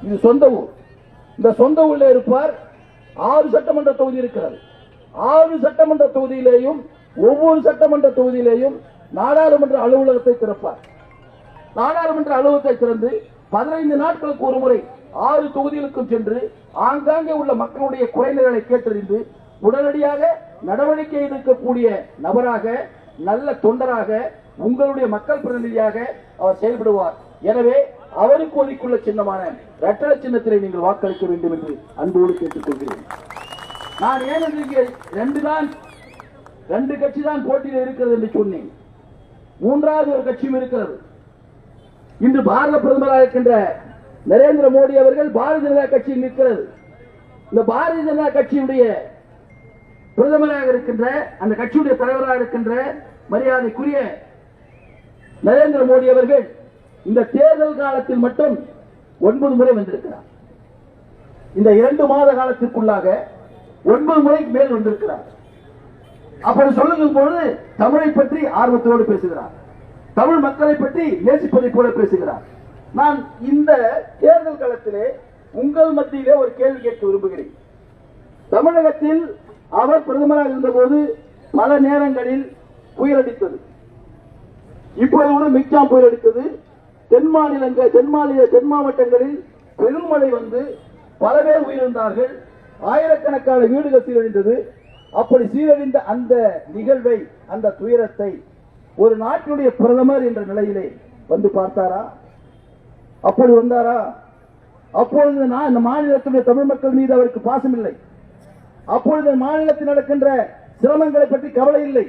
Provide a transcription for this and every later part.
இது சொந்த ஊர். இந்த சொந்த ஊரில் இருப்பார். 6 சட்டமன்ற தொகுதி இருக்கிறது. 6 சட்டமன்ற தொகுதியிலேயும் ஒவ்வொரு சட்டமன்ற தொகுதியிலேயும் நாடாளுமன்ற அலுவலகத்தை திறப்பார். நாடாளுமன்ற அலுவலகத்தை திறந்து 15 நாட்களுக்கு ஒரு முறை 6 தொகுதிகளுக்கும் சென்று ஆங்காங்கே உள்ள மக்களுடைய குறைநிலைகளை கேட்டறிந்து உடனடியாக நடவடிக்கை எடுக்கக்கூடிய நபராக, நல்ல தொண்டராக, உங்களுடைய மக்கள் பிரதிநிதியாக அவர் செயல்படுவார். எனவே அவருக்கு ஒதுக்குள்ள சின்னமான இரட்டை சின்னத்திலே நீங்கள் வாக்களிக்க வேண்டும் என்று அன்போடு கேட்டுக் கொள்கிறேன். நான் ஏன் ரெண்டு கட்சி தான் போட்டியில் இருக்கிறது என்று சொன்னேன். மூன்றாவது ஒரு கட்சியும் இருக்கிறது. இன்று பாரத பிரதமராக இருக்கின்ற நரேந்திர மோடி அவர்கள் பாரதிய ஜனதா கட்சியில் நிற்கிறது. இந்த பாரதிய ஜனதா கட்சியுடைய பிரதமராக இருக்கின்ற, அந்த கட்சியுடைய தலைவராக இருக்கின்ற மரியாதைக்குரிய நரேந்திர மோடி அவர்கள் இந்த தேர்தல் காலத்தில் மட்டும் 9 முறை வந்திருக்கிறார். இந்த 2 மாத காலத்திற்குள்ளாக 9 முறைக்கு மேல் வந்திருக்கிறார். அப்படி சொல்லுங்கள் பொழுது தமிழை பற்றி ஆர்வத்தோடு பேசுகிறார். தமிழ் மக்களை பற்றி நேசிப்பதை போல பேசுகிறார். நான் இந்த தேர்தல் காலத்திலே உங்கள் மத்தியிலே ஒரு கேள்வி கேட்க விரும்புகிறேன். தமிழகத்தில் அவர் பிரதமராக இருந்தபோது பல நேரங்களில் புயலடித்தது. இப்போது கூட மிக்ஜாம் புயல் அடித்தது. தென் மாவட்டங்களில் பெருமழை வந்து பல பேர் உயிரிழந்தார்கள். ஆயிரக்கணக்கான வீடுகள் சீரழிந்தது. அப்படி சீரழிந்த அந்த நிகழ்வை, அந்த துயரத்தை ஒரு நாட்டினுடைய பிரதமர் என்ற நிலையிலே வந்து பார்த்தாரா? அப்படி வந்தாரா? அப்பொழுது இந்த மாநிலத்துடைய தமிழ் மக்கள் மீது அவருக்கு பாசம் இல்லை. அப்பொழுது மாநிலத்தில் நடக்கின்ற சிரமங்களை பற்றி கவலை இல்லை.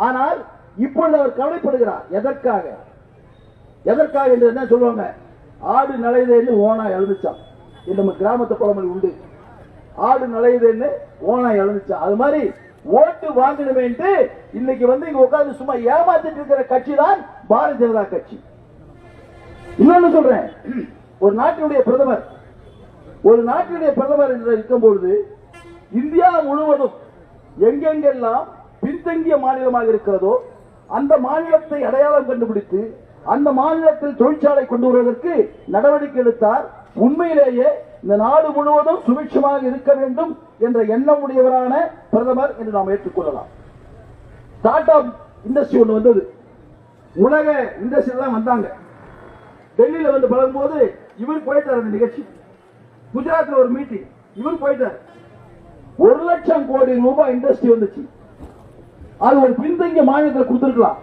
ஆனால் இப்பொழுது அவர் கவலைப்படுகிறார். எதற்காக என்று என்ன சொல்லுவாங்க? ஆடு நலையுதுன்னு ஓனா எழுந்துச்சான். நம்ம கிராமத்து பழமொழி உண்டு. ஆடு நலையுதுன்னு ஓனா எழுந்துச்சான். அது மாதிரி ஓட்டு வாங்கணுமே இன்னைக்கு வந்து இங்க உட்கார்ந்து சும்மா ஏமாத்திட்டு இருக்கிற கட்சி தான் பாரதிய ஜனதா கட்சி. இன்னொன்னு சொல்றேன், ஒரு நாட்டினுடைய பிரதமர் என்று இருக்கும்பொழுது இந்தியா முழுவதும் எங்கெங்கெல்லாம் பின்தங்கிய மாநிலமாக இருக்கிறதோ அந்த மாநிலத்தை அடையாளம் கண்டுபிடித்து அந்த மாநிலத்தில் தொழிற்சாலை கொண்டு வருவதற்கு நடவடிக்கை எடுத்தார். உண்மையிலேயே இந்த நாடு முழுவதும் சுபிட்சமாக இருக்க வேண்டும் என்ற எண்ணம் உடையவரான பிரதமர் என்று நாம் ஏற்றுக்கொள்ளலாம். டாடா இண்டஸ்ட்ரி ஒன்று வந்தது. உலக இண்டஸ்ட்ரி தான் வந்தாங்க. டெல்லியில வந்து பழகும்போது இவர் போயிட்டார். அந்த நிகழ்ச்சி குஜராத்தில் ஒரு மீட்டிங், இவர் போயிட்டார். 1 லட்சம் கோடி ரூபாய் இண்டஸ்ட்ரி வந்துச்சு. அது ஒரு பின்தங்கிய மாநிலத்தில் கொடுத்திருக்கலாம்.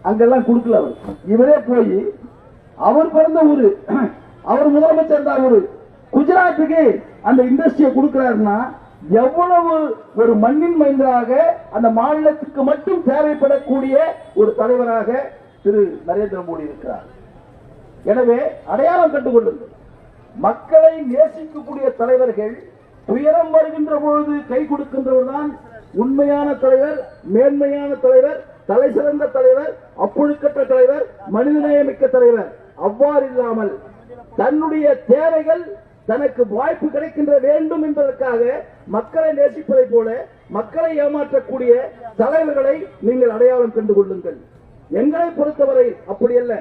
அங்கெல்லாம் கொடுக்கல. அவர் இவரே போய் அவர் பிறந்த ஊரு, அவர் முதலமைச்சர் தான் ஊரு குஜராத்துக்கு அந்த இண்டஸ்ட்ரியை கொடுக்கிறாருன்னா எவ்வளவு ஒரு மண்ணின் மைந்தராக அந்த மாநிலத்துக்கு மட்டும் தேவைப்படக்கூடிய ஒரு தலைவராக திரு நரேந்திர மோடி இருக்கிறார். எனவே அடையாளம் கண்டுகொள்ளுங்கள். மக்களை நேசிக்கக்கூடிய தலைவர்கள் துயரம் வருகின்ற பொழுது கை கொடுக்கின்றவர் தான் உண்மையான தலைவர், மேன்மையான தலைவர், தலை சிறந்த தலைவர், அப்புழுக்கற்ற தலைவர், மனிதநேயமிக்க தலைவர். அவ்வாறு இல்லாமல் தன்னுடைய தேவைகள் தனக்கு வாய்ப்பு கிடைக்கின்ற வேண்டும் என்பதற்காக மக்களை நேசிப்பதை போல மக்களை ஏமாற்றக்கூடிய தலைவர்களை நீங்கள் அடையாளம் கண்டு கொள்ளுங்கள். எங்களை பொறுத்தவரை அப்படி அல்ல.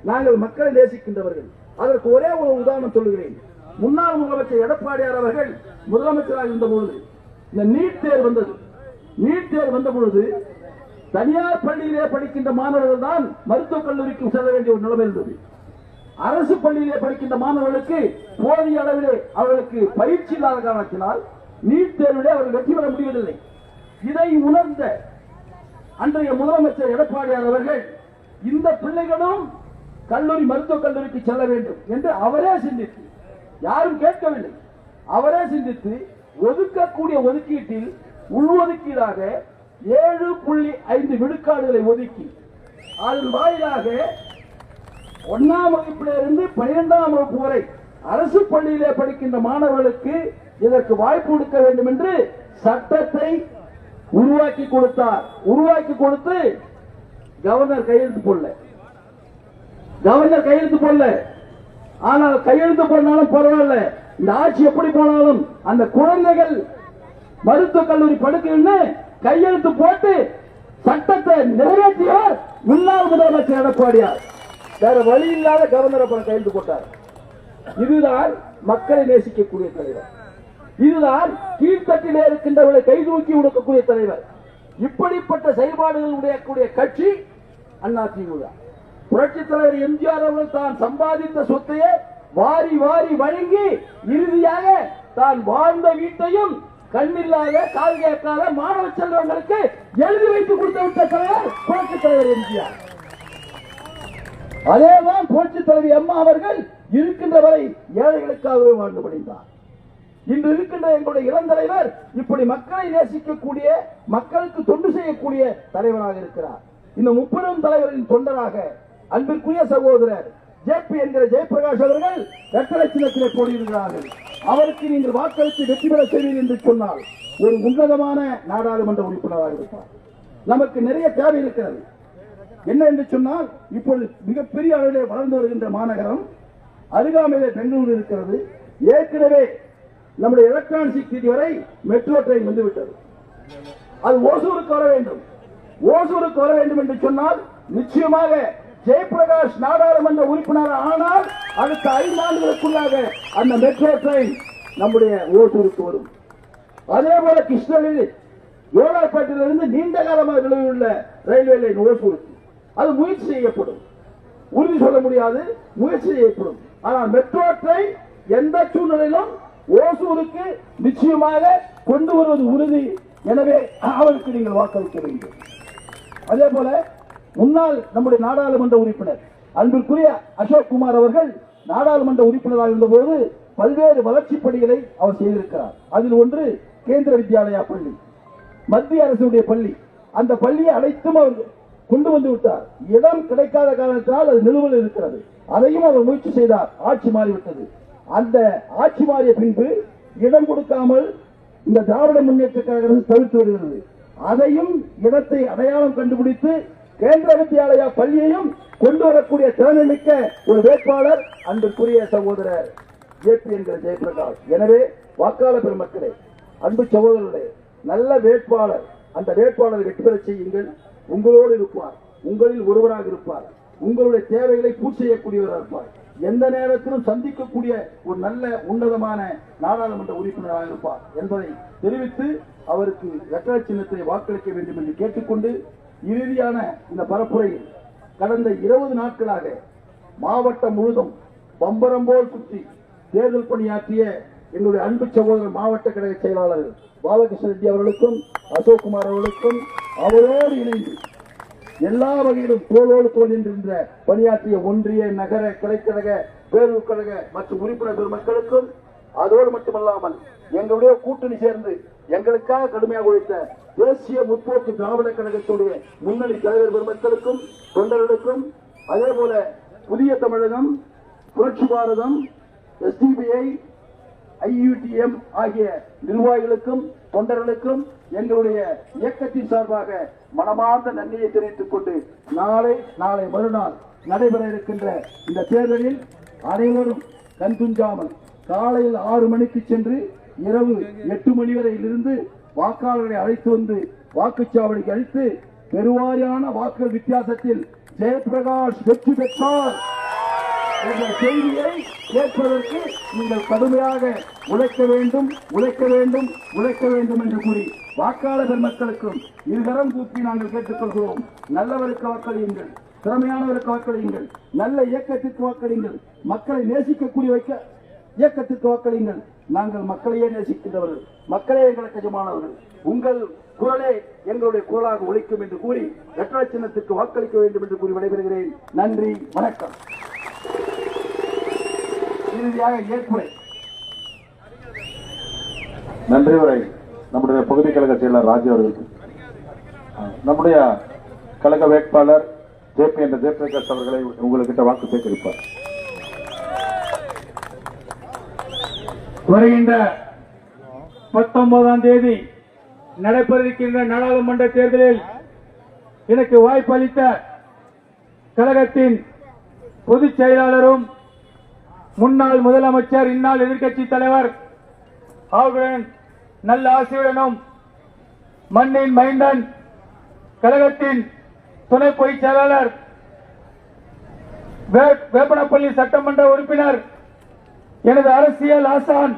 நாங்கள் மக்களை நேசிக்கின்றவர்கள். அதற்கு ஒரே ஒரு உதாரணம் சொல்லுகிறேன். முன்னாள் முதலமைச்சர் எடப்பாடியார் அவர்கள் முதலமைச்சராக இருந்த பொழுது இந்த நீட் தேர்வு வந்தது. நீட் தேர்வு வந்த பொழுது தனியார் பள்ளியிலே படிக்கின்ற மாணவர்கள் தான் மருத்துவக் கல்லூரிக்கு செல்ல வேண்டிய ஒரு நிலைமை இருந்தது. அரசு பள்ளியிலே படிக்கின்ற மாணவர்களுக்கு போதிய அளவிலே அவர்களுக்கு பயிற்சி இல்லாத காரணத்தினால் நீட் தேர்விலே அவர்கள் வெற்றி பெற முடியவில்லை. இதை உணர்ந்த அன்றைய முதலமைச்சர் எடப்பாடியார் அவர்கள் இந்த பிள்ளைகளும் கல்லூரி மருத்துவக் கல்லூரிக்கு செல்ல வேண்டும் என்று அவரே சிந்தித்து, யாரும் கேட்கவில்லை, அவரே சிந்தித்து ஒதுக்கக்கூடிய ஒதுக்கீட்டில் உள்ஒதுக்கீடாக 7.5 விழுக்காடுகளை ஒதுக்கி அதன் வாயிலாக 1ஆம் வகுப்பிலிருந்து 12ஆம் வகுப்பு வரை அரசு பள்ளியிலே படிக்கின்ற மாணவர்களுக்கு இதற்கு வாய்ப்பு கொடுக்க வேண்டும் என்று சட்டத்தை உருவாக்கி கொடுத்தார். உருவாக்கி கொடுத்து கவர்னர் கையெழுத்து போடல. ஆனால் கையெழுத்து போனாலும் பரவாயில்ல, இந்த ஆட்சி எப்படி போனாலும் அந்த குழந்தைகள் மருத்துவக் கல்லூரி படுக்கைன்னு கையெழுத்து போட்டு சட்டத்தை நிறைவேற்றியவர் முன்னாள் முதலமைச்சர் எடப்பாடியார். வேற வழி இல்லாத கவர்னர் அப்புறம் கையெழுத்து போட்டார். இதுதான் மக்களை நேசிக்கக்கூடிய தலைவர். இதுதான் கீழ்த்தட்டிலே இருக்கின்றவர்களை கைதூக்கி கொடுக்கக்கூடிய தலைவர். இப்படிப்பட்ட செயல்பாடுகள் உடையக்கூடிய கட்சி அதிமுக. புரட்சித் தலைவர் எம்ஜிஆர் அவர்கள் தான் சம்பாதித்த சொத்தையே வாரி வாரி வழங்கி இறுதியாக தான் வாழ்ந்த வீட்டையும் கண்ணில்லாத கால் கேட்காத மாணவ செல்வங்களுக்கு எழுதி வைத்து கொடுத்து விட்ட தலைவர் புரட்சித் தலைவர் எம்ஜிஆர். அதேதான் புரட்சித் தலைவர் அம்மா அவர்கள் இருக்கின்ற வரை ஏழைகளுக்காகவே வாழ்ந்து படித்தார். இன்று இருக்கின்ற எங்களுடைய இளந்தலைவர் இப்படி மக்களை நேசிக்கக்கூடிய, மக்களுக்கு தொண்டு செய்யக்கூடிய தலைவராக இருக்கிறார். இந்த முப்பெரும் தலைவரின் தொண்டராக அன்பிற்குரிய சகோதரர் ஜேபி என்கிற ஜெயபிரகாஷ் அவர்கள் இரட்டை சின்னத்திலே போடுகிறார்கள். அவருக்கு நீங்கள் வாக்களித்து வெற்றி பெற செய்வீர்கள் என்று சொன்னால் ஒரு உன்னதமான நாடாளுமன்ற உறுப்பினராக இருப்பார். நமக்கு நிறைய தேவை இருக்கிறது. என்ன என்று சொன்னால், இப்பொழுது மிகப்பெரிய அளவிலே வளர்ந்து வருகின்ற மாநகரம், அருகாமையிலே பெங்களூர் இருக்கிறது. ஏற்கனவே நம்முடைய எலக்ட்ரானிக் சிட்டி வரை மெட்ரோ ட்ரெயின் வந்துவிட்டது. அது ஓசூருக்கு வர வேண்டும். ஓசூருக்கு வர வேண்டும் என்று சொன்னால் நிச்சயமாக ஜெயபிரகாஷ் நாடாளுமன்ற உறுப்பினர் ஆனால் அடுத்த 5 ஆண்டுகளுக்குள்ளாக அந்த மெட்ரோ ட்ரெயின் நம்முடைய ஓசூருக்கு வரும். அதே போல கிருஷ்ணகிரி யோகாப்பேட்டையிலிருந்து நீண்ட காலமாக நிலவியுள்ள ரயில்வே லைன் ஓசூருக்கு அது முயற்சி செய்யப்படும். உறுதி சொல்ல முடியாது, முயற்சி செய்யப்படும். ஆனால் மெட்ரோ ட்ரெயின் எந்த சூழ்நிலையிலும் ஓசூருக்கு நிச்சயமாக கொண்டு வருவது உறுதி. எனவே அவருக்கு நீங்கள் வாக்களிக்க வேண்டும். அதே போல முன்னாள் நம்முடைய நாடாளுமன்ற உறுப்பினர் அன்பிற்குரிய அசோக் குமார் அவர்கள் நாடாளுமன்ற உறுப்பினராக இருந்தபோது பல்வேறு வளர்ச்சி பணிகளை அவர் செய்திருக்கிறார். அதில் ஒன்று கேந்திர வித்யாலயா பள்ளி, மத்திய அரசுடைய பள்ளி. அந்த பள்ளியை அனைத்தும் அவர் கொண்டு வந்து விட்டார். இடம் கிடைக்காத காரணத்தினால் அது நிலுவையில் இருக்கிறது. அதையும் அவர் முயற்சி செய்தார். ஆட்சி மாறிவிட்டது. அந்த ஆட்சி மாறிய பின்பு இடம் கொடுக்காமல் இந்த திராவிட முன்னேற்ற கழகம் தவிர்த்து வருகிறது. அதையும் இடத்தை அடையாளம் கண்டுபிடித்து கேந்திர வித்யாலயா பள்ளியையும் கொண்டு வரக்கூடிய திறமைமிக்க ஒரு வேட்பாளர் அன்பிற்குரிய சகோதரர் ஜேபி என்கிற ஜெயபிரகாஷ். எனவே வாக்காளர் பெருமக்களே, அன்பு சகோதரர்களே, நல்ல வேட்பாளர், அந்த வேட்பாளரை வெற்றி பெற செய்யுங்கள். உங்களோடு இருப்பார், உங்களில் ஒருவராக இருப்பார், உங்களுடைய தேவைகளை பூர்த்தி செய்யக்கூடியவராக இருப்பார். எந்த நேரத்திலும் சந்திக்கக்கூடிய ஒரு நல்ல உன்னதமான நாடாளுமன்ற உறுப்பினராக இருப்பார் என்பதை தெரிவித்து அவருக்கு இரட்டை சின்னத்தை வாக்களிக்க வேண்டும் என்று கேட்டுக்கொண்டு, இறுதியான இந்த பரப்புரையில் கடந்த 20 நாட்களாக மாவட்டம் முழுதும் பம்பரம் போல் சுற்றி தேர்தல் பணியாற்றிய எங்களுடைய அன்பு சகோதரர் மாவட்ட கழக செயலாளர் பாலகிருஷ்ண ரெட்டி அவர்களுக்கும் அசோக் குமார் அவர்களுக்கும் அவரோடு இணைந்து எல்லா வகையிலும் தோளோடு தோல் நின்ற பணியாற்றிய ஒன்றிய, நகர, கிளைக்கழக, பேரூர் கழக மற்றும் உறுப்பினர் பெருமக்களுக்கும், அதோடு மட்டுமல்லாமல் எங்களுடைய கூட்டணி சேர்ந்து எங்களுக்காக கடுமையாக உழைத்த தேசிய முற்போக்கு திராவிட கழகத்துடைய முன்னணி தலைவர் பெருமக்களுக்கும், தொண்டர்களுக்கும், அதே போல புதிய தமிழகம், புரட்சி பாரதம், SDPI, IUTM ஆகிய நிர்வாகிகளுக்கும் தொண்டர்களுக்கும் எங்களுடைய இயக்கத்தின் சார்பாக மனமார்ந்த நன்றியை தெரிவித்துக் கொண்டு நாளை மறுநாள் நடைபெற இருக்கின்ற இந்த தேர்தலில் அனைவரும் கண்துஞ்சாமல் காலையில் 6 மணிக்கு சென்று இரவு 8 மணி வரையில் இருந்து வாக்காளர்களை அழைத்து வந்து வாக்குச்சாவடிக்கு அழைத்து பெருவாரியான வாக்குகள் வித்தியாசத்தில் ஜெயபிரகாஷ் வெற்றி பெற்றார் என்ற செய்தியை கேட்பதற்கு நீங்கள் கடுமையாக உழைக்க வேண்டும் என்று கூறி வாக்காளர் பெருமக்களுக்கும் இருகரம் கூப்பி நாங்கள் கேட்டுக்கொள்கிறோம். நல்லவருக்கு வாக்களியுங்கள், திறமையானவருக்கு வாக்களியுங்கள், நல்ல இயக்கத்திற்கு வாக்களியுங்கள், மக்களை நேசிக்கக்கூடிய இயக்கத்திற்கு வாக்களியுங்கள். நாங்கள் மக்களையே நேசிக்கின்றவர்கள், மக்களே எங்களுக்கு எஜமானவர்கள். உங்கள் குரலே எங்களுடைய குரலாக ஒலிக்கும் என்று கூறி இரட்டை சின்னத்திற்கு வாக்களிக்க வேண்டும் என்று கூறி விடைபெறுகிறேன். நன்றி, வணக்கம். இறுதியாக ஏற்புரை. நன்றி உரை நம்முடைய பகுதி கழக செயலர் ராஜு அவர்களுக்கு. நம்முடைய கழக வேட்பாளர் ஜேபி என்ற ஜெயபிரகாஷ் அவர்களை உங்கள்கிட்ட வாக்கு சேகரிப்பார். வருகின்ற 19ஆம் தேதி நடைபெறவிருக்கின்ற நாடாளுமன்ற தேர்தலில் எனக்கு வாய்ப்பளித்த கழகத்தின் பொதுச் செயலாளரும் முன்னாள் முதலமைச்சர், இந்நாள் எதிர்க்கட்சி தலைவர் அவர்களுடன் நல்ல ஆசையுடனும் மண்ணின் மைந்தன் கழகத்தின் துணை பொதுச் செயலாளர் வேப்பனப்பள்ளி சட்டமன்ற உறுப்பினர் எனது அரசியல் ஆசான்,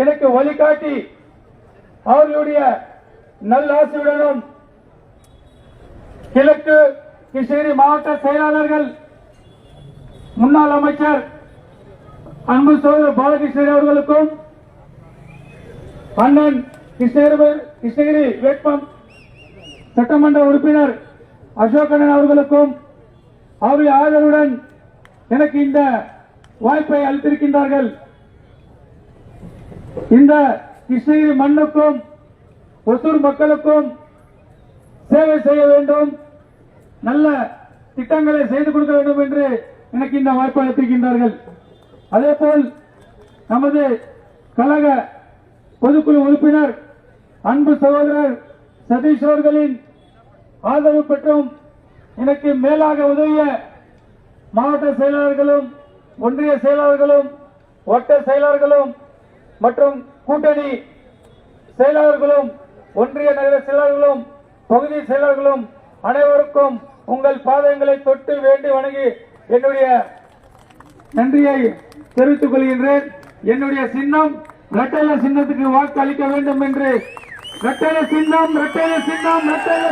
எனக்கு வழிகாட்டி, அவர்களுடைய நல்லாசியுடனும் கிழக்கு கிருஷ்ணகிரி மாவட்ட செயலாளர்கள், முன்னாள் அமைச்சர் அன்பு சோதரர் பாலகிருஷ்ணன் அவர்களுக்கும், அண்ணன் கிருஷ்ணகிரி வேட்பம் சட்டமன்ற உறுப்பினர் அசோகண்ணன் அவர்களுக்கும் அவருடைய ஆதரவுடன் எனக்கு இந்த வாய்ப்பை அளித்திருக்கின்றார்கள். இந்த கிருஷ்ணகிரி மண்ணுக்கும் ஒசூர் மக்களுக்கும் சேவை செய்ய வேண்டும், நல்ல திட்டங்களை செய்து கொடுக்க வேண்டும் என்று எனக்கு இந்த வாய்ப்பை அளித்திருக்கின்றார்கள். அதேபோல் நமது கழக பொதுக்குழு உறுப்பினர் அன்பு சகோதரர் சதீஷ் அவர்களின் ஆதரவு பெற்றும் எனக்கு மேலாக உதவிய மாவட்ட செயலாளர்களும், ஒன்றிய செயலாளர்களும், வட்ட செயலாளர்களும் மற்றும் கூட்டணி செயலாளர்களும், ஒன்றிய நகர செயலாளர்களும், பகுதி செயலாளர்களும் அனைவருக்கும் உங்கள் பாதங்களை தொட்டு வேண்டி வணங்கி என்னுடைய நன்றியை தெரிவித்துக் கொள்கின்றேன். என்னுடைய சின்னம் இரட்டை சின்னத்துக்கு வாக்கு அளிக்க வேண்டும் என்று, இரட்டை சின்னம்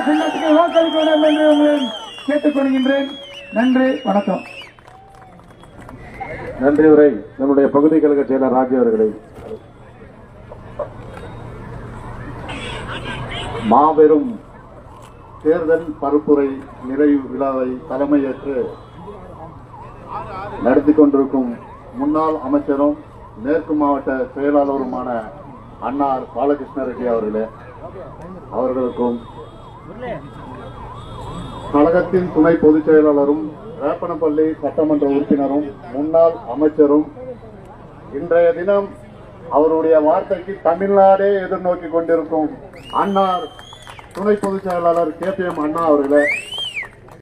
சின்னத்துக்கு வாக்களிக்க வேண்டும் என்று உங்களை கேட்டுக் கொள்கின்றேன். நன்றி, வணக்கம். நன்றி உரை நம்முடைய பகுதி கழக செயலர் ராஜி அவர்களை. மாபெரும் தேர்தல் பரப்புரை நிறைவு விழாவை தலைமையேற்று நடத்தி கொண்டிருக்கும் முன்னாள் அமைச்சரும் மேற்கு மாவட்ட செயலாளருமான அன்னார் பாலகிருஷ்ண ரெட்டி அவர்களுக்கும், கழகத்தின் துணை பொதுச் செயலாளரும் வேப்பனப்பள்ளி சட்டமன்ற உறுப்பினரும் முன்னாள் அமைச்சரும், இன்றைய தினம் அவருடைய வார்த்தைக்கு தமிழ்நாடே எதிர்நோக்கி கொண்டிருக்கும் அன்னார் துணை பொதுச் செயலாளர் KPM அண்ணா அவர்களே,